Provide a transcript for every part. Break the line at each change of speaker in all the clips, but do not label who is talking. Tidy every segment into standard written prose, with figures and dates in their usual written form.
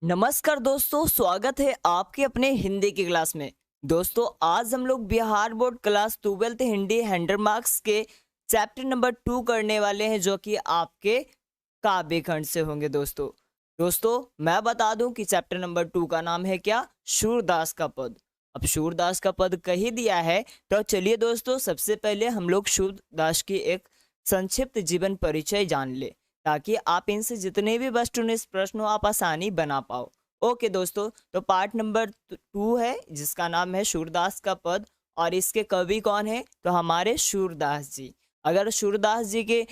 नमस्कार दोस्तों, स्वागत है आपके अपने हिंदी की क्लास में। दोस्तों, आज हम लोग Bihar board class 12th Hindi 100 marks के चैप्टर नंबर 2 करने वाले हैं, जो कि आपके काव्य खंड से होंगे। दोस्तों मैं बता दूं कि चैप्टर नंबर 2 का नाम है क्या? सूरदास का पद। अब सूरदास का पद कही दिया है, तो चलिए दोस्तों, सबसे पहले हम लोग सूरदास की एक संक्षिप्त जीवन परिचय जान ले, ताकि आप इनसे जितने भी वस्तुनिष्ठ प्रश्न हो आप आसानी बना पाओ। ओके दोस्तों, तो पार्ट नंबर 2 है जिसका नाम है सूरदास का पद। और इसके कवि कौन है? तो हमारे सूरदास जी। अगर सूरदास जी के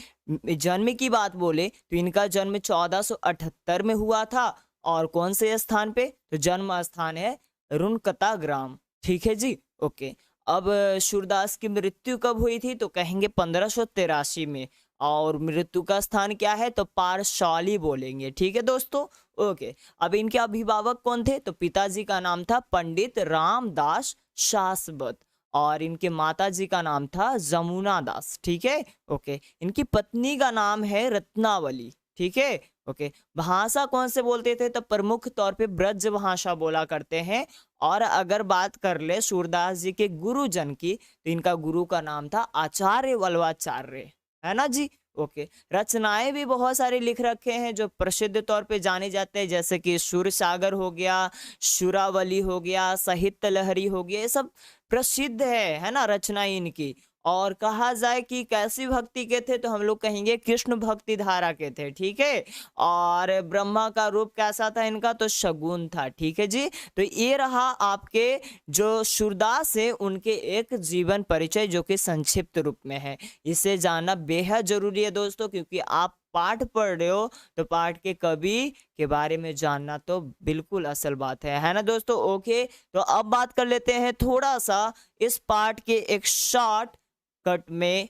जन्म की बात बोले तो इनका जन्म 1478 में हुआ था। और कौन से स्थान पे? तो जन्म स्थान है रुनकता ग्राम। ठीक है जी, ओके। अब सूरदास की मृत्यु कब हुई थी? तो कहेंगे 1583 में। और मृत्यु का स्थान क्या है? तो पारशाली बोलेंगे। ठीक है दोस्तों, ओके। अब इनके अभिभावक कौन थे? तो पिताजी का नाम था पंडित रामदास शासवत, और इनके माता जी का नाम था जमुना दास। ठीक है, ओके। इनकी पत्नी का नाम है रत्नावली। ठीक है, ओके। भाषा कौन से बोलते थे? तो प्रमुख तौर पे ब्रज भाषा बोला करते हैं। और अगर बात कर ले सूरदास जी के गुरुजन की, तो इनका गुरु का नाम था आचार्य वल्लभाचार्य, है ना जी, ओके। रचनाएं भी बहुत सारे लिख रखे हैं जो प्रसिद्ध तौर पे जाने जाते हैं, जैसे कि सुर सागर हो गया, शुरावली हो गया, साहित्य लहरी हो गया। ये सब प्रसिद्ध है ना रचनाएं इनकी। और कहा जाए कि कैसी भक्ति के थे, तो हम लोग कहेंगे कृष्ण भक्ति धारा के थे। ठीक है। और ब्रह्मा का रूप कैसा था इनका? तो शगुन था। ठीक है जी। तो ये रहा आपके जो सूरदास है उनके एक जीवन परिचय, जो कि संक्षिप्त रूप में है। इसे जानना बेहद जरूरी है दोस्तों, क्योंकि आप पाठ पढ़ रहे हो तो पाठ के कवि के बारे में जानना तो बिल्कुल असल बात है ना दोस्तों, ओके। तो अब बात कर लेते हैं थोड़ा सा इस पाठ के एक शॉर्ट कट में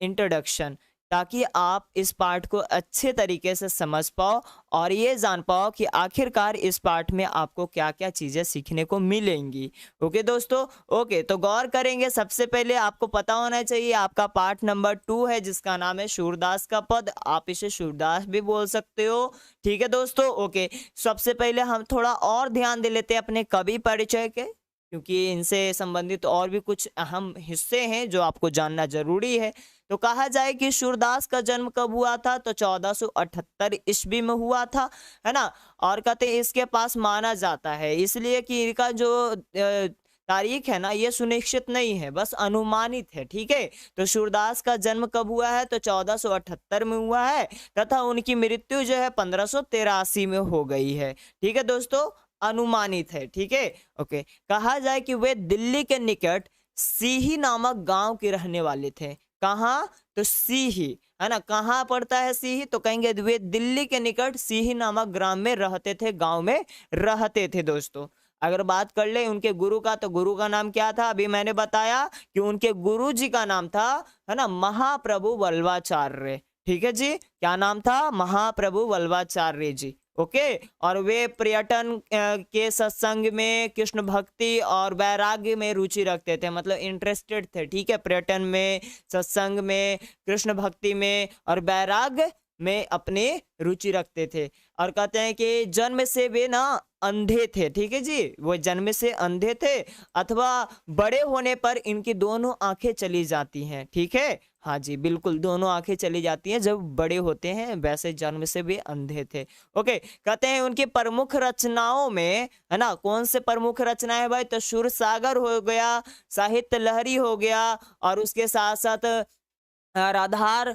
इंट्रोडक्शन, ताकि आप इस पाठ को अच्छे तरीके से समझ पाओ और ये जान पाओ कि आखिरकार इस पाठ में आपको क्या क्या चीज़ें सीखने को मिलेंगी। ओके दोस्तों, ओके। तो गौर करेंगे, सबसे पहले आपको पता होना चाहिए आपका पाठ नंबर 2 है जिसका नाम है सूरदास का पद। आप इसे सूरदास भी बोल सकते हो। ठीक है दोस्तों, ओके। सबसे पहले हम थोड़ा और ध्यान दे लेते हैं अपने कवि परिचय के, क्योंकि इनसे संबंधित और भी कुछ अहम हिस्से हैं जो आपको जानना जरूरी है। तो कहा जाए कि सूरदास का जन्म कब हुआ था? तो 1478 ईस्वी में हुआ था, है ना। और कहते हैं इसके पास माना जाता है, इसलिए कि इनका जो तारीख है ना, ये सुनिश्चित नहीं है, बस अनुमानित है। ठीक है। तो सूरदास का जन्म कब हुआ है? तो 1478 में हुआ है, तथा उनकी मृत्यु जो है 1583 में हो गई है। ठीक है दोस्तों, अनुमानित है। ठीक है, ओके। कहा जाए कि वे दिल्ली के निकट सीही नामक गांव के रहने वाले थे। कहाँ? तो सीही, है ना। कहाँ पड़ता है सीही? तो कहेंगे वे दिल्ली के निकट सीही नामक ग्राम में रहते थे, गांव में रहते थे दोस्तों। अगर बात कर ले उनके गुरु का, तो गुरु का नाम क्या था? अभी मैंने बताया कि उनके गुरु जी का नाम था, है ना, महाप्रभु वल्लभाचार्य। ठीक है जी, क्या नाम था? महाप्रभु वल्लभाचार्य जी, ओके। और वे पर्यटन के सत्संग में, कृष्ण भक्ति और वैराग्य में रुचि रखते थे, मतलब इंटरेस्टेड थे। ठीक है, पर्यटन में, सत्संग में, कृष्ण भक्ति में और वैराग्य में अपने रुचि रखते थे। और कहते हैं कि जन्म से वे ना अंधे थे। ठीक है जी, वो जन्म से अंधे थे, अथवा बड़े होने पर इनकी दोनों आंखें चली जाती हैं। ठीक है, हाँ जी, बिल्कुल, दोनों आंखें चली जाती हैं जब बड़े होते हैं, वैसे जन्म से वे अंधे थे। ओके। कहते हैं उनकी प्रमुख रचनाओं में, है ना, कौन से प्रमुख रचनाएं भाई? तो सुर सागर हो गया, साहित्य लहरी हो गया, और उसके साथ साथ राधार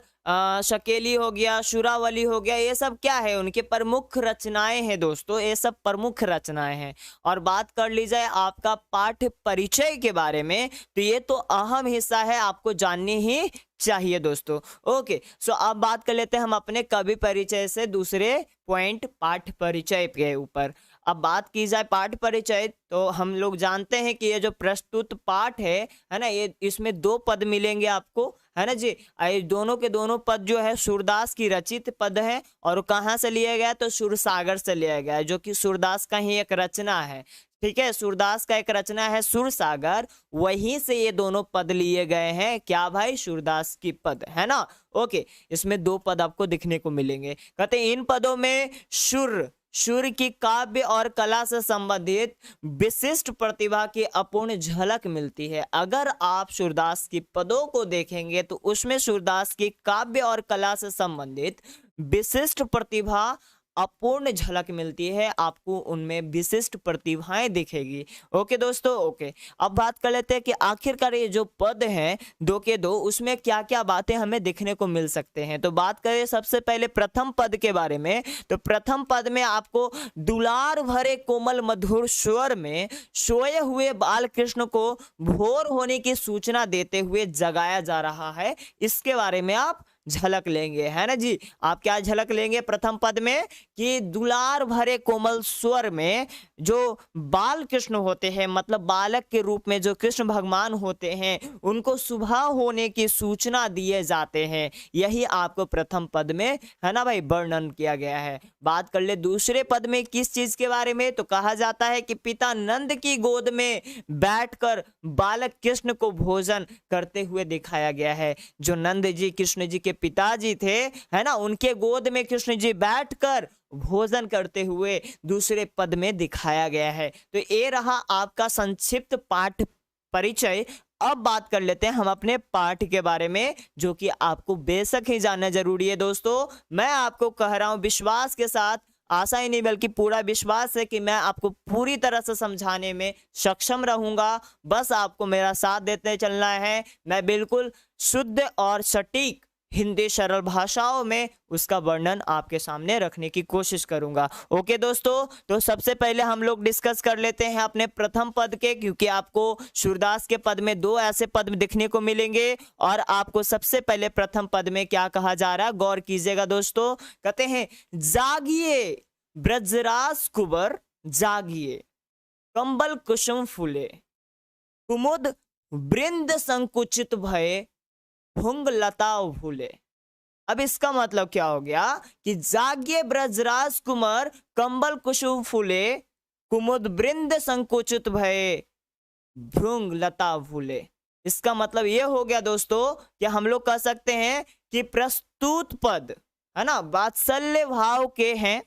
शकेली हो गया, शुरावली हो गया। ये सब क्या है? उनके प्रमुख रचनाएं हैं दोस्तों, ये सब प्रमुख रचनाएं हैं। और बात कर ली जाए आपका पाठ परिचय के बारे में, तो ये तो अहम हिस्सा है, आपको जाननी ही चाहिए दोस्तों। ओके, सो अब बात कर लेते हैं हम अपने कवि परिचय से दूसरे पॉइंट, पाठ परिचय के ऊपर। अब बात की जाए पाठ परिचय, तो हम लोग जानते हैं कि ये जो प्रस्तुत पाठ है ना, ये इसमें 2 पद मिलेंगे आपको, है ना जी। दोनों के दोनों पद जो है सूरदास की रचित पद है, और कहाँ से लिया गया? तो सुरसागर से लिया गया है, जो कि सूरदास का ही एक रचना है। ठीक है, सूरदास का एक रचना है सुरसागर, वहीं से ये दोनों पद लिए गए हैं। क्या भाई? सूरदास की पद, है ना, ओके। इसमें 2 पद आपको दिखने को मिलेंगे। कहते हैं इन पदों में सुर सूर्य की काव्य और कला से संबंधित विशिष्ट प्रतिभा की अपूर्ण झलक मिलती है। अगर आप सूरदास की पदों को देखेंगे तो उसमें सूरदास की काव्य और कला से संबंधित विशिष्ट प्रतिभा अपूर्ण झलक मिलती है, आपको उनमें विशिष्ट प्रतिभाएं दिखेगी। ओके दोस्तों, ओके। अब बात कर लेते हैं कि आखिरकार ये जो पद हैं 2 के 2, उसमें क्या क्या बातें हमें देखने को मिल सकते हैं। तो बात करें सबसे पहले प्रथम पद के बारे में, तो प्रथम पद में आपको दुलार भरे कोमल मधुर स्वर में सोए हुए बाल कृष्ण को भोर होने की सूचना देते हुए जगाया जा रहा है, इसके बारे में आप झलक लेंगे, है ना जी। आप क्या झलक लेंगे प्रथम पद में कि दुलार भरे कोमल स्वर में जो बाल कृष्ण होते हैं, मतलब बालक के रूप में जो कृष्ण भगवान होते हैं, उनको सुबह होने की सूचना दिए जाते हैं, यही आपको प्रथम पद में, है ना भाई, वर्णन किया गया है। बात कर ले दूसरे पद में किस चीज के बारे में, तो कहा जाता है कि पिता नंद की गोद में बैठकर बालक कृष्ण को भोजन करते हुए दिखाया गया है। जो नंद जी कृष्ण जी के पिताजी थे, है ना, उनके गोद में कृष्ण जी बैठकर भोजन करते हुए दूसरे पद में दिखाया गया है। तो ये रहा आपका संक्षिप्त पाठ परिचय। अब बात कर लेते हैं हम अपने पाठ के बारे में, जो कि आपको बेशक ही जानना जरूरी है दोस्तों। मैं आपको कह रहा हूं विश्वास के साथ, आशा ही नहीं बल्कि पूरा विश्वास है कि मैं आपको पूरी तरह से समझाने में सक्षम रहूंगा। बस आपको मेरा साथ देते चलना है। मैं बिल्कुल शुद्ध और सटीक हिंदी सरल भाषाओं में उसका वर्णन आपके सामने रखने की कोशिश करूंगा। ओके दोस्तों, तो सबसे पहले हम लोग डिस्कस कर लेते हैं अपने प्रथम पद के, क्योंकि आपको सूरदास के पद में 2 ऐसे पद देखने को मिलेंगे और आपको सबसे पहले प्रथम पद में क्या कहा जा रहा है, गौर कीजिएगा दोस्तों। कहते हैं जागिए ब्रजराज कुंवर जागिए, कंबल कुसुम फूले, कुमुद वृंद संकुचित भये, भुंग लता भूले। अब इसका मतलब क्या हो गया कि जागिए ब्रजराज कुमार, कंबल कुसुम फूले, कुमुद वृंद संकुचित भये, भृंग लता भूले। इसका मतलब ये हो गया दोस्तों कि हम लोग कह सकते हैं कि प्रस्तुत पद, है ना, वात्सल्य भाव के हैं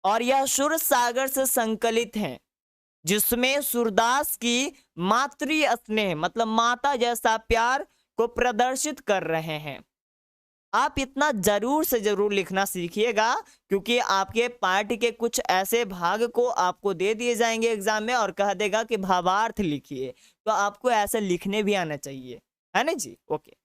और यह सुर सागर से संकलित हैं, जिसमें सूरदास की मातृ स्नेह, मतलब माता जैसा प्यार को प्रदर्शित कर रहे हैं। आप इतना जरूर से जरूर लिखना सीखिएगा, क्योंकि आपके पाठ के कुछ ऐसे भाग को आपको दे दिए जाएंगे एग्जाम में और कह देगा कि भावार्थ लिखिए, तो आपको ऐसे लिखने भी आना चाहिए, है ना जी। ओके,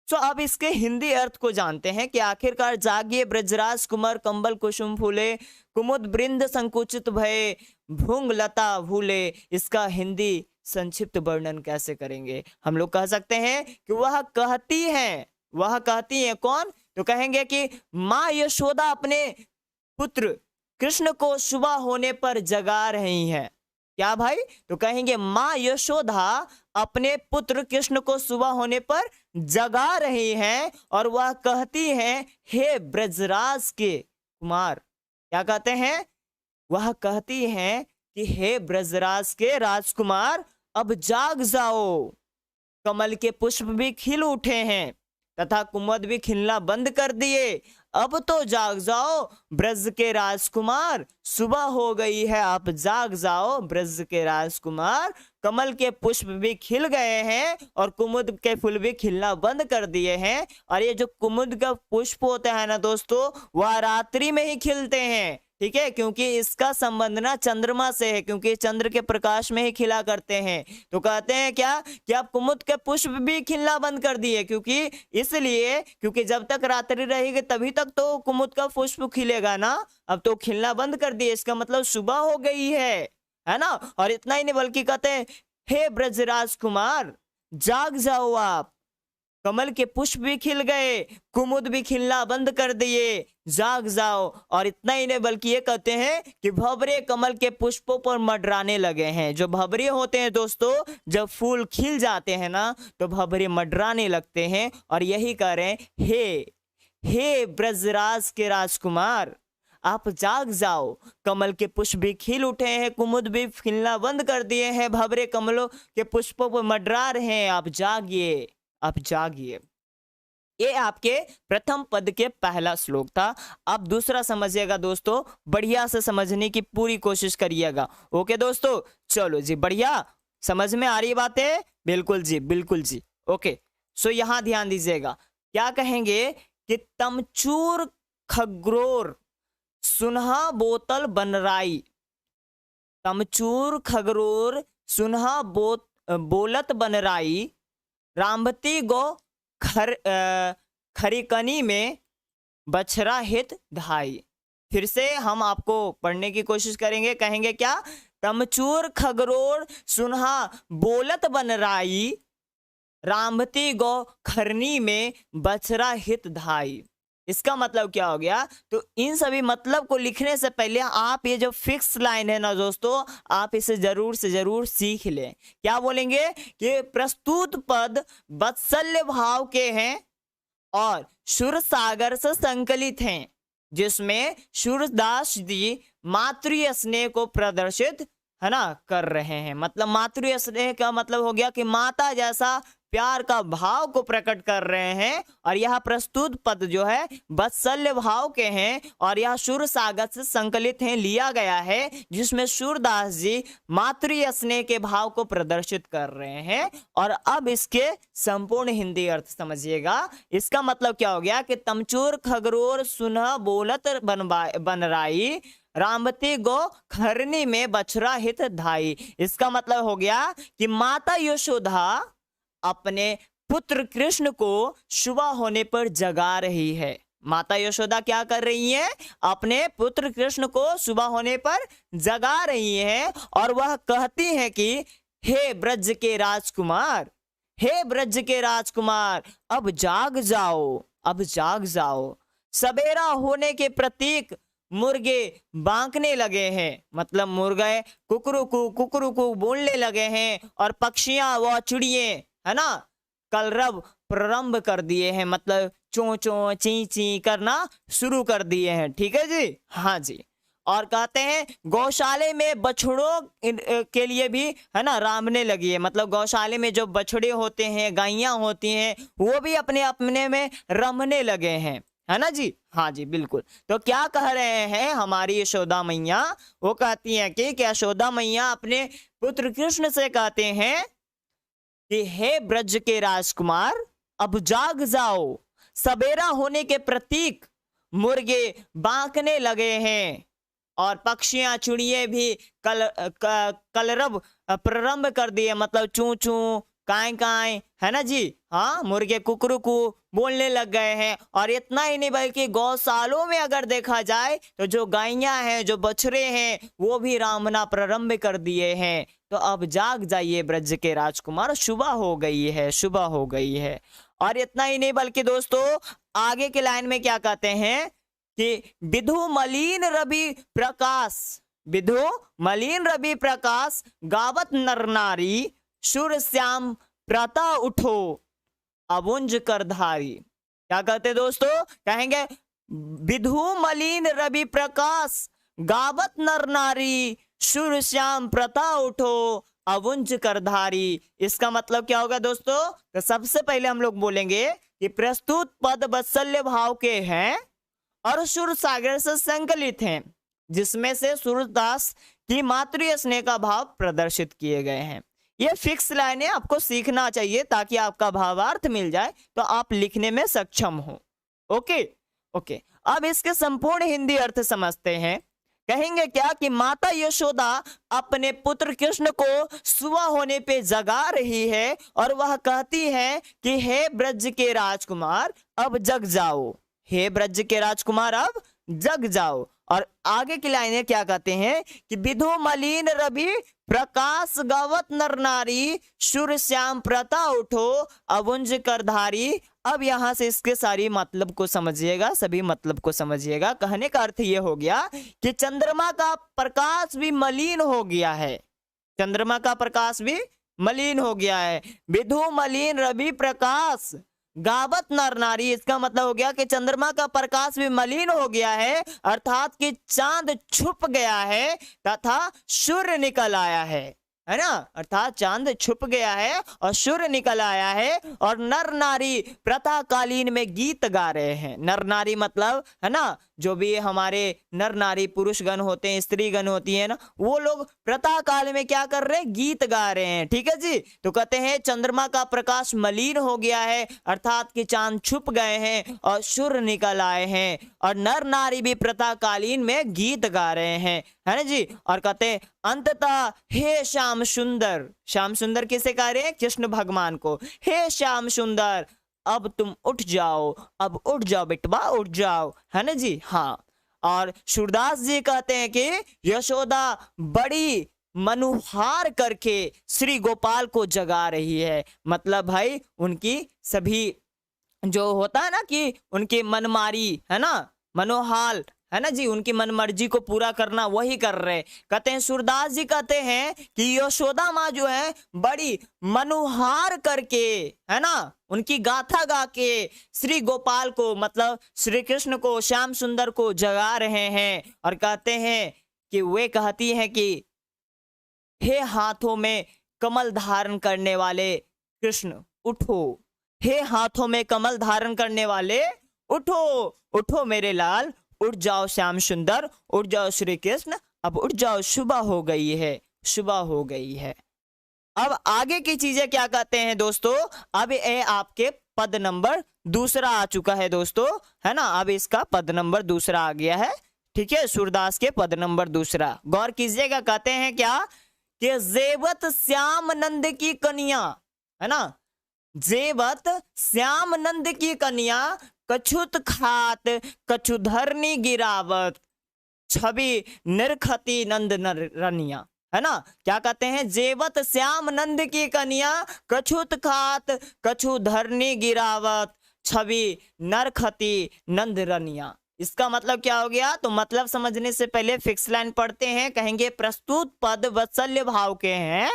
तो अब इसके हिंदी अर्थ को जानते हैं कि आखिरकार जागिए ब्रजराज कुमार, कंबल कुसुम फूले, कुमुद वृंद संकुचित भये, भृंग लता भूले, इसका हिंदी संक्षिप्त वर्णन कैसे करेंगे। हम लोग कह सकते हैं कि वह कहती हैं, वह कहती हैं कौन, तो कहेंगे कि माँ यशोदा अपने पुत्र कृष्ण को सुबह होने पर जगा रही हैं। क्या भाई, तो कहेंगे माँ यशोदा अपने पुत्र कृष्ण को सुबह होने पर जगा रही हैं और वह कहती हैं हे ब्रजराज के कुमार। क्या कहते हैं, वह कहती हैं कि हे ब्रजराज के राजकुमार, अब जाग जाओ, कमल के पुष्प भी खिल उठे हैं तथा कुमुद भी खिलना बंद कर दिए, अब तो जाग जाओ ब्रज के राजकुमार, सुबह हो गई है, आप जाग जाओ ब्रज के राजकुमार, कमल के पुष्प भी खिल गए हैं और कुमुद के फूल भी खिलना बंद कर दिए हैं। और ये जो कुमुद का पुष्प होता है ना दोस्तों, वह रात्रि में ही खिलते हैं, ठीक है, क्योंकि इसका संबंध ना चंद्रमा से है, क्योंकि चंद्र के प्रकाश में ही खिला करते हैं। तो कहते हैं क्या कि आप कुमुद के पुष्प भी खिलना बंद कर दिए, क्योंकि इसलिए क्योंकि जब तक रात्रि रहेगी तभी तक तो कुमुद का पुष्प खिलेगा ना, अब तो खिलना बंद कर दिए, इसका मतलब सुबह हो गई है ना। और इतना ही नहीं बल्कि कहते हैं हे ब्रजराज कुमार जाग जाओ आप, कमल के पुष्प भी खिल गए, कुमुद भी खिलना बंद कर दिए, जाग जाओ। और इतना ही नहीं बल्कि ये कहते हैं कि भंवरे कमल के पुष्पों पर मडराने लगे हैं। जो भंवरे होते हैं दोस्तों, जब फूल खिल जाते हैं ना तो भंवरे मडराने लगते हैं। और यही कह रहे हैं हे ब्रजराज के राजकुमार, आप जाग जाओ, कमल के पुष्प भी खिल उठे हैं, कुमुद भी खिलना बंद कर दिए हैं, भंवरे कमलों के पुष्पों पर मडरा रहे हैं, आप जागिए, आप जागिए। ये आपके प्रथम पद के पहला श्लोक था। अब दूसरा समझिएगा दोस्तों, बढ़िया से समझने की पूरी कोशिश करिएगा। ओके दोस्तों, चलो जी, बढ़िया समझ में आ रही बातें? बिल्कुल जी, बिल्कुल जी। ओके, सो यहां ध्यान दीजिएगा, क्या कहेंगे कि तमचूर खगरोर सुनहा बोतल बनराई। तमचूर खगरोर सुनहा बोलत बनराई, रामवती गो खरिकनी में बछरा हित धाई। फिर से हम आपको पढ़ने की कोशिश करेंगे। कहेंगे क्या? तमचूर खगरोर सुनहा बोलत बनराई, रामवती गो खरनी में बछरा हित धाई। इसका मतलब क्या हो गया? तो इन सभी मतलब को लिखने से पहले आप ये जो फिक्स लाइन है ना दोस्तों, आप इसे जरूर से जरूर सीख लें। क्या बोलेंगे कि प्रस्तुत पद वात्सल्य भाव के हैं और सुर सागर से संकलित हैं, जिसमें सूरदास जी मातृ स्नेह को प्रदर्शित है ना कर रहे हैं। मतलब मातृ स्नेह का मतलब हो गया कि माता जैसा प्यार का भाव को प्रकट कर रहे हैं। और यह प्रस्तुत पद जो है वात्सल्य भाव के हैं और यह सुर सागर से संकलित हैं, लिया गया है, जिसमें सूरदास जी मातृ स्नेह के भाव को प्रदर्शित कर रहे हैं। और अब इसके संपूर्ण हिंदी अर्थ समझिएगा। इसका मतलब क्या हो गया कि तमचूर खगरोर सुनह बोलत बनराई, रामवती गो खरनी में बछरा हित धाई। इसका मतलब हो गया कि माता यशोदा अपने पुत्र कृष्ण को सुबह होने पर जगा रही है। माता यशोदा क्या कर रही है? अपने पुत्र कृष्ण को सुबह होने पर जगा रही है और वह कहती है कि हे ब्रज के राजकुमार, हे ब्रज के राजकुमार, अब जाग जाओ, अब जाग जाओ। सवेरा होने के प्रतीक मुर्गे बांकने लगे हैं। मतलब मुर्गे कुकरुकू बोलने लगे हैं और पक्षियां व चिड़िए है ना कलरव प्रारंभ कर दिए हैं। मतलब चों चों ची ची करना शुरू कर दिए हैं। ठीक है जी, हाँ जी। और कहते हैं गौशाले में बछड़ों के लिए भी है ना रामने लगी है। मतलब गौशाले में जो बछड़े होते हैं, गायियां होती हैं, वो भी अपने अपने में रमने लगे हैं, है ना जी। हाँ जी, बिल्कुल। तो क्या कह रहे हैं हमारी यशोदा मैया? वो कहती हैं कि यशोदा मैया अपने पुत्र कृष्ण से कहते हैं कि हे ब्रज के राजकुमार, अब जाग जाओ। सवेरा होने के प्रतीक मुर्गे बांकने लगे हैं और पक्षियां चिड़िए भी कलरव प्रारंभ कर दिए। मतलब चू चू काय काय, है ना जी। हाँ, मुर्गे कुकरुकू बोलने लग गए हैं। और इतना ही नहीं बल्कि गौशालों में अगर देखा जाए तो जो गायियां हैं, जो बछड़े हैं, वो भी रामना प्रारंभ कर दिए हैं। तो अब जाग जाइए ब्रज के राजकुमार, सुबह हो गई है, सुबह हो गई है। और इतना ही नहीं बल्कि दोस्तों आगे के लाइन में क्या कहते हैं कि विधु मलिन रवि प्रकाश, विधु मलिन रवि प्रकाश गावत नर नारी, सुर श्याम प्रता उठो अबुंज करधारी। क्या कहते दोस्तों? कहेंगे विधु मलिन रवि प्रकाश गावत नर नारी, सुर श्याम प्रता उठो अबुंज करधारी। इसका मतलब क्या होगा दोस्तों? तो सबसे पहले हम लोग बोलेंगे कि प्रस्तुत पद वात्सल्य भाव के हैं और सुर सागर से संकलित हैं, जिसमें से सूरदास की मातृ स्नेह का भाव प्रदर्शित किए गए हैं। ये फिक्स लाइनें आपको सीखना चाहिए ताकि आपका भावार्थ मिल जाए तो आप लिखने में सक्षम हो। ओके ओके, अब इसके संपूर्ण हिंदी अर्थ समझते हैं। कहेंगे क्या कि माता यशोदा अपने पुत्र कृष्ण को सुबह होने पे जगा रही है और वह कहती है कि हे ब्रज के राजकुमार, अब जग जाओ। हे ब्रज के राजकुमार, अब जग जाओ। और आगे की लाइनें क्या कहते हैं कि विधु मलिन रवि प्रकाश गावत नर नारी, सुर श्याम प्रता उठो अबुंज करधारी। अब यहां से इसके सारी मतलब को समझिएगा, सभी मतलब को समझिएगा। कहने का अर्थ ये हो गया कि चंद्रमा का प्रकाश भी मलिन हो गया है, चंद्रमा का प्रकाश भी मलिन हो गया है। विधु मलिन रवि प्रकाश गावत नर नारी, इसका मतलब हो गया कि चंद्रमा का प्रकाश भी मलिन हो गया है, अर्थात कि चांद छुप गया है तथा सूर्य निकल आया है है ना, अर्थात चांद छुप गया है और सूर्य निकल आया है और नर नारी प्रातःकालीन में गीत गा रहे हैं। नर नारी मतलब है ना, जो भी हमारे नर नारी पुरुष गण होते हैं, स्त्री गण होती है ना, वो लोग प्रातः काल में क्या कर रहे हैं, गीत गा रहे हैं। ठीक है जी। तो कहते हैं चंद्रमा का प्रकाश मलिन हो गया है, अर्थात कि चांद छुप गए हैं और सूर्य निकल आए हैं और नर नारी भी प्रातः कालीन में गीत गा रहे हैं, है ना जी। और कहते हैं अंततः हे श्याम सुंदर, श्याम सुंदर किसे कह रहे हैं, कृष्ण भगवान को, हे श्याम सुंदर अब तुम उठ जाओ, अब उठ जाओ बेटवा उठ जाओ, है ना जी। हाँ, और सूरदास जी कहते हैं कि यशोदा बड़ी मनुहार करके श्री गोपाल को जगा रही है। मतलब भाई उनकी सभी जो होता है ना कि उनकी मनमारी है ना, मनोहाल है ना जी, उनकी मनमर्जी को पूरा करना वही कर रहे। कहते हैं सूरदास जी कहते हैं कि यशोदा माँ जो है बड़ी मनुहार करके, है ना, उनकी गाथा गा के श्री गोपाल को मतलब श्री कृष्ण को, श्याम सुंदर को जगा रहे हैं। और कहते हैं कि वे कहती हैं कि हे हाथों में कमल धारण करने वाले कृष्ण उठो, हे हाथों में कमल धारण करने वाले उठो, उठो मेरे लाल, उठ जाओ श्याम सुंदर, उठ जाओ श्री कृष्ण, अब उठ जाओ, सुबह हो गई है, सुबह हो गई है। अब आगे की चीजें क्या कहते हैं दोस्तों, अब ये आपके पद नंबर दूसरा आ चुका है दोस्तों, है ना, अब इसका पद नंबर दूसरा आ गया है। ठीक है, सूरदास के पद नंबर दूसरा गौर कीजिएगा। कहते हैं क्या कि जेवत श्याम नंद की कन्या, है ना, जेवत श्याम नंद की कन्या कछुत खात कछु धरनी गिरावत छवि निरखती नंद रनिया, है ना। क्या कहते हैं, जेवत श्याम नंद की कन्या कछुत खात कछु धरनी गिरावत छवि नरखती नंद रनिया। इसका मतलब क्या हो गया, तो मतलब समझने से पहले फिक्स लाइन पढ़ते हैं। कहेंगे प्रस्तुत पद वत्सल्य भाव के हैं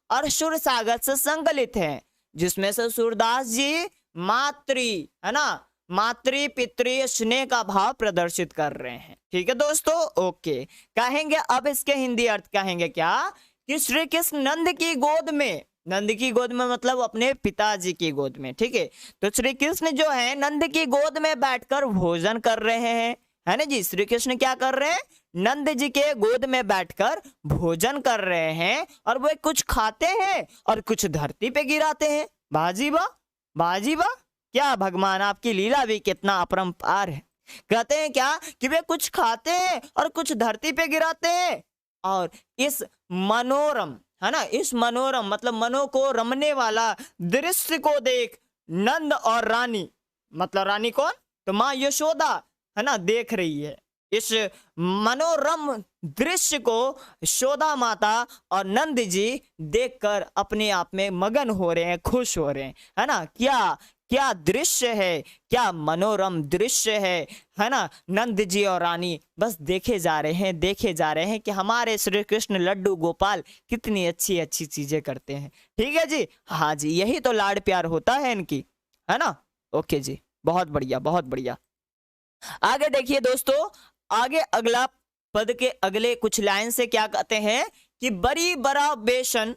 और सुर सागर से संकलित हैं, जिसमें से सूरदास जी मातृ, है ना, मातृ पितृ स्नेह का भाव प्रदर्शित कर रहे हैं। ठीक है दोस्तों, ओके। कहेंगे अब इसके हिंदी अर्थ कहेंगे क्या कि श्री कृष्ण नंद की गोद में, नंद की गोद में मतलब अपने पिताजी की गोद में। ठीक है, तो श्री कृष्ण जो है नंद की गोद में बैठकर भोजन कर रहे हैं, है ना जी। श्री कृष्ण क्या कर रहे हैं, नंद जी के गोद में बैठकर भोजन कर रहे हैं और वे कुछ खाते हैं और कुछ धरती पे गिराते हैं। बाजी बा, बाजी बा, क्या भगवान आपकी लीला भी कितना अपरंपार है। कहते हैं क्या कि वे कुछ खाते हैं और कुछ धरती पे गिराते हैं। और इस मनोरम, है ना, इस मनोरम मतलब मनो को रमने वाला दृश्य को देख नंद और रानी, मतलब रानी कौन, तो माँ यशोदा, है ना, देख रही है। इस मनोरम दृश्य को यशोदा माता और नंद जी देखकर अपने आप में मगन हो रहे हैं, खुश हो रहे हैं, है ना। क्या क्या दृश्य है, क्या मनोरम दृश्य है ना। नंद जी और रानी बस देखे जा रहे हैं, देखे जा रहे हैं कि हमारे श्री कृष्ण लड्डू गोपाल कितनी अच्छी अच्छी चीजें करते हैं। ठीक है जी, हाँ जी, यही तो लाड प्यार होता है इनकी, है ना। ओके जी, बहुत बढ़िया, बहुत बढ़िया। आगे देखिए दोस्तों, आगे अगला पद के अगले कुछ लाइन से क्या कहते हैं कि बड़ी बड़ा बेसन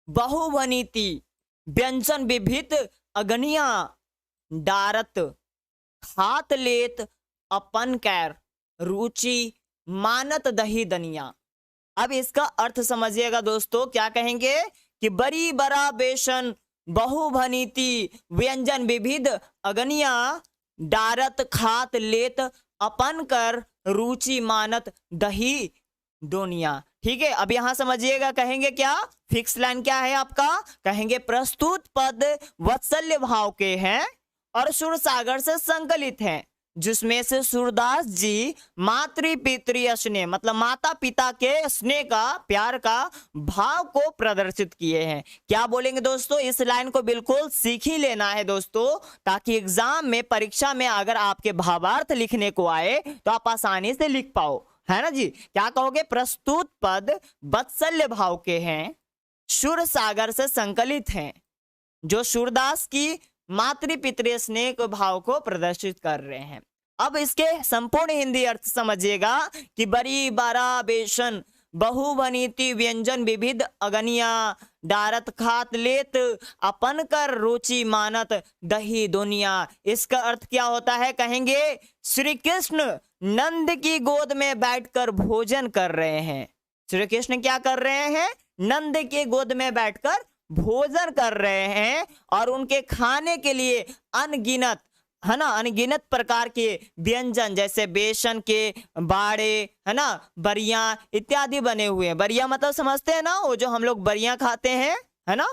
बहुवनीति व्यंजन विभित अगनिया डारत खात लेत अपन कैर रुचि मानत दही दनिया। अब इसका अर्थ समझिएगा दोस्तों, क्या कहेंगे कि बड़ी बड़ा बेसन बहुवनीति व्यंजन विविध अगनिया डारत खात लेत अपन कर रुचि मानत दही दोनिया। ठीक है, अब यहां समझिएगा, कहेंगे क्या, फिक्स लाइन क्या है आपका, कहेंगे प्रस्तुत पद वत्सल्य भाव के हैं और सुर सागर से संकलित हैं, जिसमें से सूरदास जी मातृ पितृ स्नेह मतलब माता पिता के स्नेह का, प्यार का भाव को प्रदर्शित किए हैं। क्या बोलेंगे दोस्तों, इस लाइन को बिल्कुल सीख ही लेना है दोस्तों, ताकि एग्जाम में, परीक्षा में अगर आपके भावार्थ लिखने को आए तो आप आसानी से लिख पाओ, है ना जी। क्या कहोगे, प्रस्तुत पद वत्सल्य भाव के हैं, सुर सागर से संकलित हैं, जो सूरदास की मातृ पितृ स्नेह के भाव को प्रदर्शित कर रहे हैं। अब इसके संपूर्ण हिंदी अर्थ समझिएगा कि बड़ी बड़ा बेसन बहु बनीति व्यंजन विविध अगनिया, डारत खात लेत अपन कर रुचि मानत दही दुनिया। इसका अर्थ क्या होता है कहेंगे, श्री कृष्ण नंद की गोद में बैठकर भोजन कर रहे हैं। श्री कृष्ण क्या कर रहे हैं, नंद के गोद में बैठकर भोजन कर रहे हैं और उनके खाने के लिए अनगिनत, है ना, अनगिनत प्रकार के व्यंजन जैसे बेसन के बाड़े, है ना, बरिया इत्यादि बने हुए हैं। बरिया मतलब समझते हैं ना, वो जो हम लोग बरिया खाते हैं, है ना,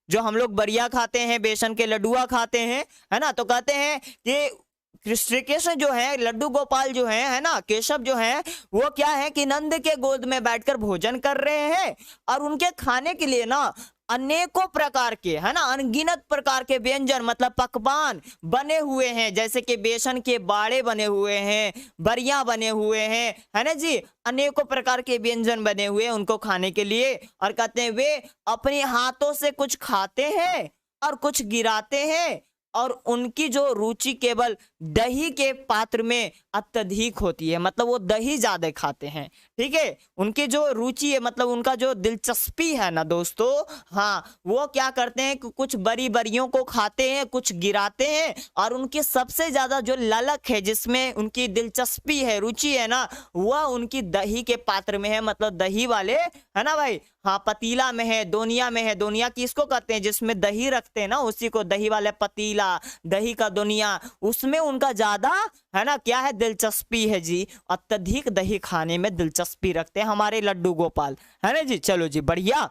जो हम लोग बरिया खाते हैं, बेसन के लड्डुआ खाते हैं, है ना। तो कहते हैं कि श्री कृष्ण जो है, लड्डू गोपाल जो है ना, केशव जो है, वो क्या है कि नंद के गोद में बैठकर भोजन कर रहे हैं और उनके खाने के लिए ना अनेकों प्रकार के, है ना, अनगिनत प्रकार के व्यंजन मतलब पकवान बने हुए हैं, जैसे कि बेसन के बाड़े बने हुए हैं, बरिया बने हुए हैं, है ना जी, अनेकों प्रकार के व्यंजन बने हुए हैं उनको खाने के लिए। और कहते हैं वे अपने हाथों से कुछ खाते हैं और कुछ गिराते हैं और उनकी जो रुचि केवल दही के पात्र में अत्यधिक होती है, मतलब वो दही ज्यादा खाते हैं। ठीक है, उनकी जो रुचि है मतलब उनका जो दिलचस्पी है ना दोस्तों, हाँ, वो क्या करते हैं कि कुछ बरी बरियों को खाते हैं, कुछ गिराते हैं और उनकी सबसे ज्यादा जो ललक है, जिसमें उनकी दिलचस्पी है, रुचि है ना, वह उनकी दही के पात्र में है, मतलब दही वाले, है ना भाई, हाँ, पतीला में है, दोनिया में है। दोनिया किसको कहते हैं, जिसमें दही रखते हैं ना, उसी को दही वाले पतीला, दही का दोनिया, उसमें उनका ज्यादा, है ना, क्या है, दिलचस्पी है जी, अत्यधिक दही खाने में दिलचस्पी रखते हैं हमारे लड्डू गोपाल, है ना जी। चलो जी, बढ़िया,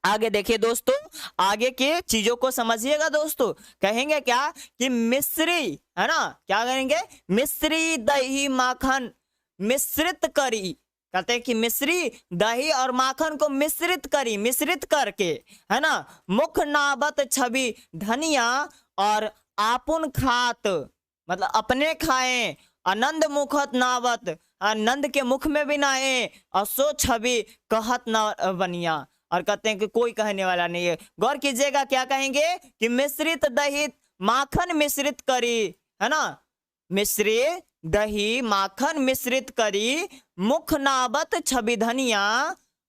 आगे देखिए दोस्तों, आगे के चीजों को समझिएगा दोस्तों। कहेंगे क्या कि मिश्री, है ना, क्या कहेंगे, मिश्री दही माखन मिश्रित करी, कहते हैं कि मिश्री दही और माखन को मिश्रित करी, मिश्रित करके, है ना, मुख नाबत छवि धनिया और आपुन खात, मतलब अपने खाएं, आनंद मुखत नावत, आनंद के मुख में भी नाए, और सो छवि कहत न बनिया। और कहते हैं कि कोई कहने वाला नहीं है। गौर कीजिएगा, क्या कहेंगे कि मिश्रित दही माखन मिश्रित करी, है ना, मिश्री दही माखन मिश्रित करी, मुख नावत छवि धनिया,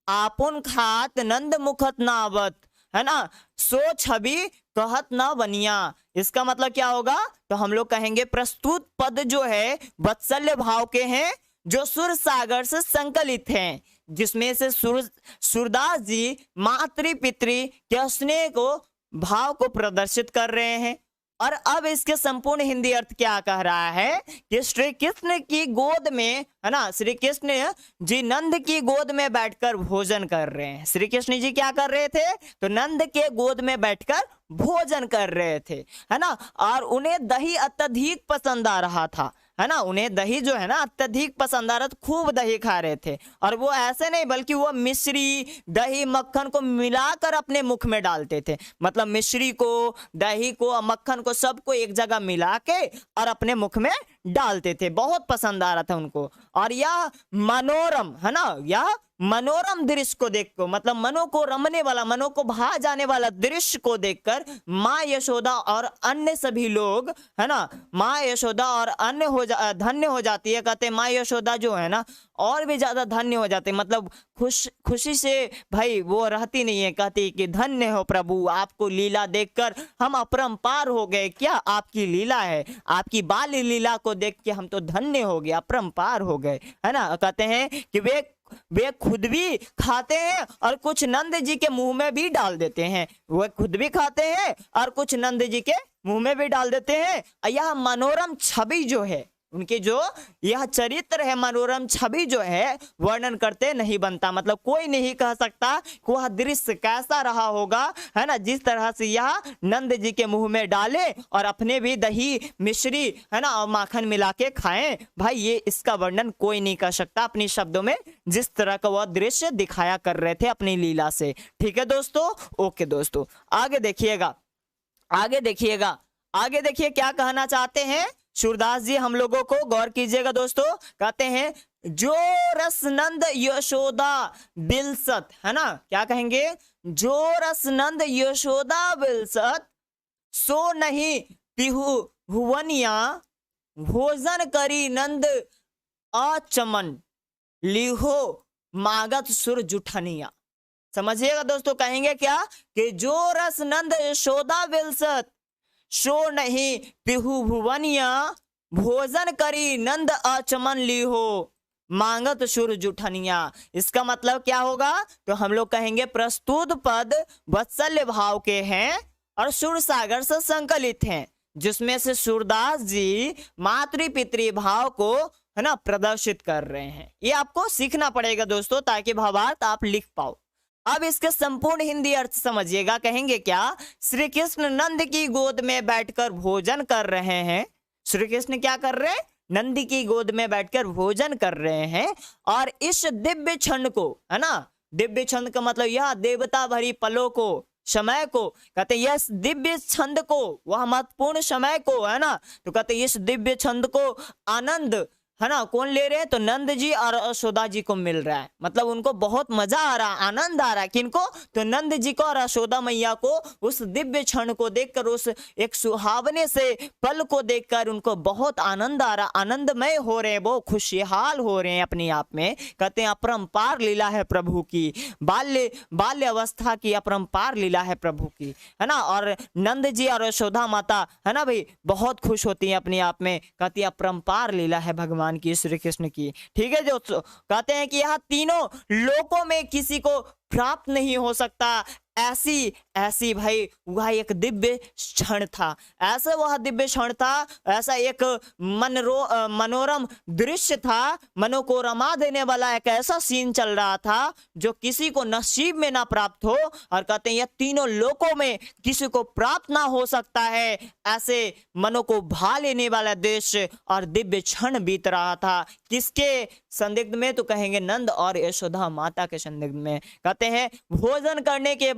आपुन खात नंद मुखत नावत, है ना, सो छवि कहत न बनिया। इसका मतलब क्या होगा, तो हम लोग कहेंगे प्रस्तुत पद जो है वात्सल्य भाव के हैं, जो सुर सागर से संकलित हैं, जिसमें से सूरदास जी मातृ पितृ के स्नेह को भाव को प्रदर्शित कर रहे हैं। और अब इसके संपूर्ण हिंदी अर्थ क्या कह रहा है कि श्री कृष्ण की गोद में, है ना, श्री कृष्ण जी नंद की गोद में बैठकर भोजन कर रहे हैं। श्री कृष्ण जी क्या कर रहे थे, तो नंद के गोद में बैठकर भोजन कर रहे थे, है ना, और उन्हें दही अत्यधिक पसंद आ रहा था, है ना, उन्हें दही जो है ना अत्यधिक पसंद आ रहा था, खूब दही खा रहे थे। और वो ऐसे नहीं बल्कि वो मिश्री दही मक्खन को मिलाकर अपने मुख में डालते थे, मतलब मिश्री को, दही को और मक्खन को सबको एक जगह मिला के और अपने मुख में डालते थे, बहुत पसंद आ रहा था उनको। और यह मनोरम, है ना, यह मनोरम दृश्य को देखकर, मतलब मनो को रमने वाला, मनो को भा जाने वाला दृश्य को देखकर माँ यशोदा और अन्य सभी लोग, है ना, माँ यशोदा और अन्य धन्य हो जाती है। कहते हैं माँ यशोदा जो है ना और भी ज्यादा धन्य हो जाते, मतलब खुशी से भाई वो रहती नहीं है, कहती कि धन्य हो प्रभु, आपको लीला देखकर हम अपरंपार हो गए, क्या आपकी लीला है, आपकी बाल लीला को देख के हम तो धन्य हो गए, अपरंपार हो गए, है ना। कहते हैं कि वे खुद भी खाते हैं और कुछ नंद जी के मुंह में भी डाल देते हैं, वे खुद भी खाते हैं और कुछ नंद जी के मुंह में भी डाल देते हैं। यह मनोरम छवि जो है, उनके जो यह चरित्र है, मनोरम छवि जो है, वर्णन करते नहीं बनता, मतलब कोई नहीं कह सकता कि वह दृश्य कैसा रहा होगा, है ना, जिस तरह से यह नंद जी के मुंह में डाले और अपने भी दही मिश्री, है ना, और माखन मिला के खाएं। भाई ये इसका वर्णन कोई नहीं कर सकता अपने शब्दों में, जिस तरह का वह दृश्य दिखाया कर रहे थे अपनी लीला से। ठीक है दोस्तों, ओके दोस्तों, आगे देखिएगा, आगे देखिएगा, आगे देखिए क्या कहना चाहते हैं सूरदास जी हम लोगों को। गौर कीजिएगा दोस्तों, कहते हैं जो रस नंद यशोदा बिलसत, है ना, क्या कहेंगे, जो रस नंद यशोदा बिलसत, सो नहीं पिहु हुवनिया, भोजन करी नंद आचमन, लिहो मागत सुर जुठनिया। समझिएगा दोस्तों, कहेंगे क्या कि जो रस नंद यशोदा विलसत, सो नहीं पिहु भुवनिया, भोजन करी नंद आचमन ली हो, मांगत सुर जुठनिया। इसका मतलब क्या होगा, तो हम लोग कहेंगे प्रस्तुत पद वत्सल्य भाव के हैं और सुर सागर से संकलित हैं, जिसमें से सूरदास जी मातृ पितृ भाव को है ना प्रदर्शित कर रहे हैं। ये आपको सीखना पड़ेगा दोस्तों, ताकि भावार्थ आप लिख पाओ। अब इसके संपूर्ण हिंदी अर्थ समझिएगा, कहेंगे क्या, श्री कृष्ण नंद की गोद में बैठकर भोजन कर रहे हैं। श्री कृष्ण क्या कर रहे हैं, नंदी की गोद में बैठकर भोजन कर रहे हैं, और इस दिव्य क्षण को, है ना, दिव्य छंद का मतलब यह देवता भरी पलों को, समय को, कहते यस दिव्य छंद को, वह महत्वपूर्ण समय को, है ना, तो कहते इस दिव्य छंद को आनंद, है ना, कौन ले रहे हैं, तो नंद जी और यशोदा जी को मिल रहा है। मतलब उनको बहुत मजा आ रहा है, आनंद आ रहा है। किनको, तो नंद जी को और यशोदा मैया को उस दिव्य क्षण को देखकर, उस एक सुहावने से पल को देखकर उनको बहुत आनंद आ रहा, आनंदमय हो रहे हैं, वो खुशहाल हो रहे हैं अपने आप में। कहते हैं अपरंपार लीला है प्रभु की, बाल्य अवस्था की अपरंपार लीला है प्रभु की, है ना। और नंद जी और यशोदा माता, है ना भाई, बहुत खुश होती है अपने आप में। कहती है अपरंपार लीला है भगवान की, श्री कृष्ण की। ठीक है, जो कहते हैं कि यह तीनों लोकों में किसी को प्राप्त नहीं हो सकता, ऐसी ऐसी भाई वह एक दिव्य क्षण था, ऐसा वह दिव्य क्षण था, ऐसा एक मनोरम दृश्य था, मनो को रमा देने वाला एक ऐसा सीन चल रहा था जो किसी को नसीब में ना प्राप्त हो। और कहते हैं यह तीनों लोकों में किसी को प्राप्त ना हो सकता है, ऐसे मनो को भा लेने वाला दृश्य और दिव्य क्षण बीत रहा था। किसके संदिग्ध में, तो कहेंगे नंद और यशोदा माता के संदिग्ध में। कहते हैं भोजन करने के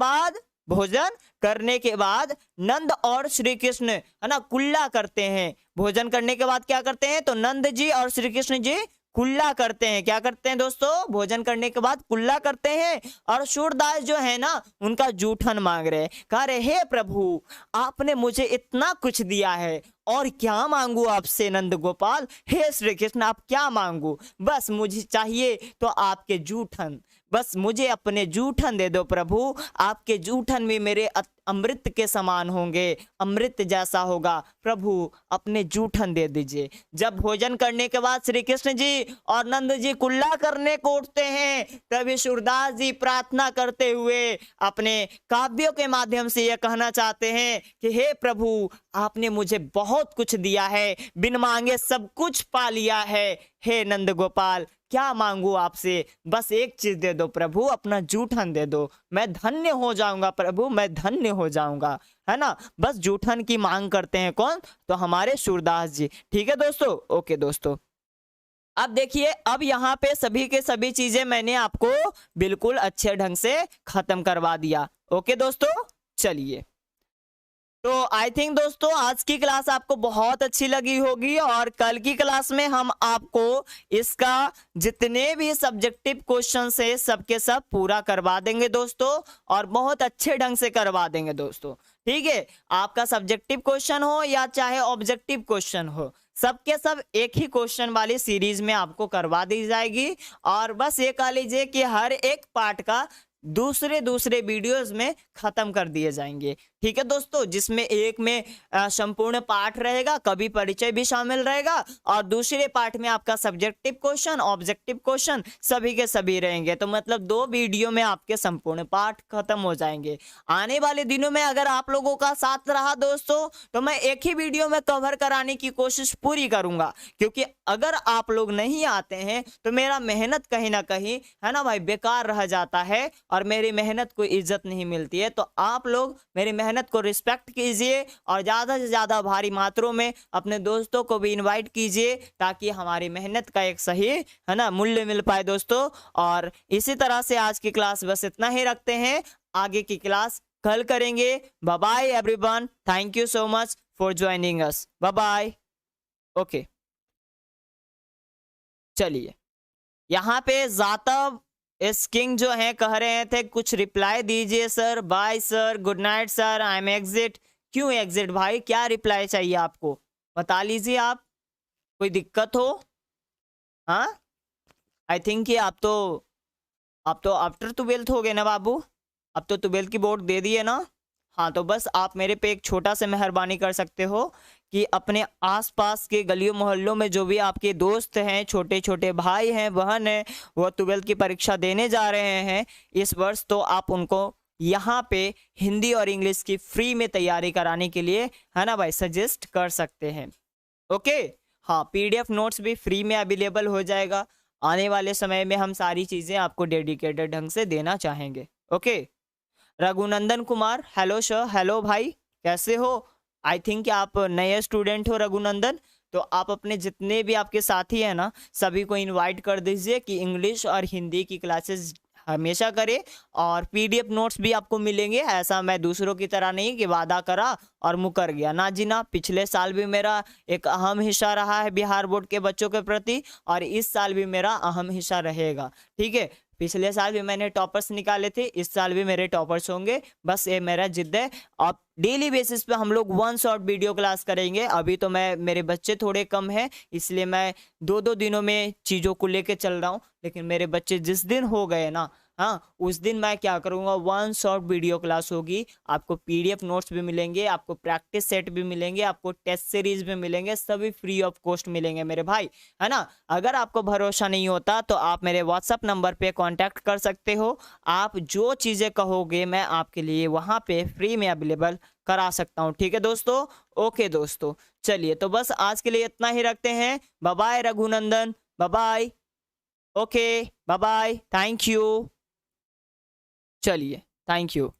बाद नंद और श्री कृष्ण, है ना, कुल्ला करते हैं। भोजन करने के बाद क्या करते हैं, तो नंद जी और श्री कृष्ण जी कुल्ला करते हैं। क्या करते हैं दोस्तों, भोजन करने के बाद कुल्ला करते हैं। और सूरदास जो है ना, उनका जूठन मांग रहे, कह रहे हे प्रभु आपने मुझे इतना कुछ दिया है, और क्या मांगू आपसे नंद गोपाल, हे श्री कृष्ण आप क्या मांगू, बस मुझे चाहिए तो आपके जूठन, बस मुझे अपने जूठन दे दो प्रभु, आपके जूठन में मेरे अमृत के समान होंगे, अमृत जैसा होगा, प्रभु अपने जूठन दे दीजिए। जब भोजन करने के बाद श्री कृष्ण जी और नंद जी कुल्ला करने को उठते हैं, तभी सूरदास जी प्रार्थना करते हुए अपने काव्यों के माध्यम से यह कहना चाहते हैं कि हे प्रभु आपने मुझे बहुत कुछ दिया है, बिन मांगे सब कुछ पा लिया है, हे नंद गोपाल क्या मांगू आपसे, बस एक चीज दे दो प्रभु, अपना जूठन दे दो, मैं धन्य हो जाऊंगा प्रभु, मैं धन्य हो जाऊंगा, है ना। बस जूठन की मांग करते हैं कौन, तो हमारे सूरदास जी। ठीक है दोस्तों, ओके दोस्तों, अब देखिए, अब यहाँ पे सभी के सभी चीजें मैंने आपको बिल्कुल अच्छे ढंग से खत्म करवा दिया। ओके दोस्तों, चलिए, तो आई थिंक दोस्तों आज की क्लास आपको बहुत अच्छी लगी होगी, और कल की क्लास में हम आपको इसका जितने भी सब्जेक्टिव क्वेश्चन है सबके सब पूरा करवा देंगे दोस्तों, और बहुत अच्छे ढंग से करवा देंगे दोस्तों। ठीक है, आपका सब्जेक्टिव क्वेश्चन हो या चाहे ऑब्जेक्टिव क्वेश्चन हो, सबके सब एक ही क्वेश्चन वाली सीरीज में आपको करवा दी जाएगी। और बस ये कह लीजिए कि हर एक पार्ट का दूसरे वीडियोस में खत्म कर दिए जाएंगे। ठीक है दोस्तों, जिसमें एक में संपूर्ण पाठ रहेगा, कवि परिचय भी शामिल रहेगा, और दूसरे पाठ में आपका सब्जेक्टिव क्वेश्चन, ऑब्जेक्टिव क्वेश्चन सभी के सभी रहेंगे। तो मतलब 2 वीडियो में आपके संपूर्ण पाठ खत्म हो जाएंगे। आने वाले दिनों में अगर आप लोगों का साथ रहा दोस्तों, तो मैं एक ही वीडियो में कवर कराने की कोशिश पूरी करूंगा, क्योंकि अगर आप लोग नहीं आते हैं तो मेरा मेहनत कहीं ना कहीं, है ना भाई, बेकार रह जाता है, और मेरी मेहनत को इज्जत नहीं मिलती है। तो आप लोग मेरी मेहनत को रिस्पेक्ट कीजिए, और ज़्यादा से ज़्यादा भारी मात्रों में अपने दोस्तों को भी इनवाइट कीजिए, ताकि हमारी मेहनत का एक सही, है ना, मूल्य मिल पाए दोस्तों। और इसी तरह से आज की क्लास बस इतना ही रखते हैं, आगे की क्लास कल करेंगे। Bye bye everyone, thank you so much for joining us, bye bye. Okay, चलिए, यहाँ पे जातव किंग जो है कह रहे थे कुछ रिप्लाई दीजिए sir. Bye sir, good night sir, I am exit. क्यों एग्जिट भाई, क्या रिप्लाई चाहिए आपको, बता लीजिए आप, कोई दिक्कत हो? हाँ, आई थिंक कि आप तो आप तो आफ्टर ट्वेल्थ हो गए ना बाबू, अब तो ट्वेल्थ की बोर्ड दे दी है ना। हाँ तो बस आप मेरे पे एक छोटा सा मेहरबानी कर सकते हो कि अपने आसपास के गलियों मोहल्लों में जो भी आपके दोस्त हैं, छोटे छोटे भाई हैं, बहन हैं, वो ट्वेल्थ की परीक्षा देने जा रहे हैं इस वर्ष, तो आप उनको यहाँ पे हिंदी और इंग्लिश की फ्री में तैयारी कराने के लिए, है ना भाई, सजेस्ट कर सकते हैं। ओके। हाँ, पीडीएफ नोट्स भी फ्री में अवेलेबल हो जाएगा। आने वाले समय में हम सारी चीज़ें आपको डेडिकेटेड ढंग से देना चाहेंगे। Okay. Raghunandan Kumar, hello sir, hello भाई, कैसे हो? आई थिंक कि आप नए स्टूडेंट हो रघुनंदन, तो आप अपने जितने भी आपके साथी हैं ना, सभी को इनवाइट कर दीजिए कि इंग्लिश और हिंदी की क्लासेस हमेशा करें, और पीडीएफ नोट्स भी आपको मिलेंगे। ऐसा मैं दूसरों की तरह नहीं कि वादा करा और मुकर गया, ना जी ना। पिछले साल भी मेरा एक अहम हिस्सा रहा है बिहार बोर्ड के बच्चों के प्रति, और इस साल भी मेरा अहम हिस्सा रहेगा। ठीक है, पिछले साल भी मैंने टॉपर्स निकाले थे, इस साल भी मेरे टॉपर्स होंगे। बस ये मेरा जिद है। अब डेली बेसिस पे हम लोग 1 शॉर्ट वीडियो क्लास करेंगे। अभी तो मेरे बच्चे थोड़े कम हैं, इसलिए मैं 2-2 दिनों में चीज़ों को लेके चल रहा हूँ। लेकिन मेरे बच्चे जिस दिन हो गए ना, हाँ, उस दिन मैं क्या करूँगा, 1 शॉर्ट वीडियो क्लास होगी। आपको पीडीएफ नोट्स भी मिलेंगे, आपको प्रैक्टिस सेट भी मिलेंगे, आपको टेस्ट सीरीज भी मिलेंगे, सभी फ्री ऑफ कॉस्ट मिलेंगे मेरे भाई, है ना। अगर आपको भरोसा नहीं होता तो आप मेरे व्हाट्सअप नंबर पे कांटेक्ट कर सकते हो। आप जो चीज़ें कहोगे मैं आपके लिए वहाँ पे फ्री में अवेलेबल करा सकता हूँ। ठीक है दोस्तों। ओके दोस्तों, चलिए तो बस आज के लिए इतना ही रखते हैं। Bye bye Raghunandan, bye bye. Okay, bye bye, thank you. चलिए, थैंक यू।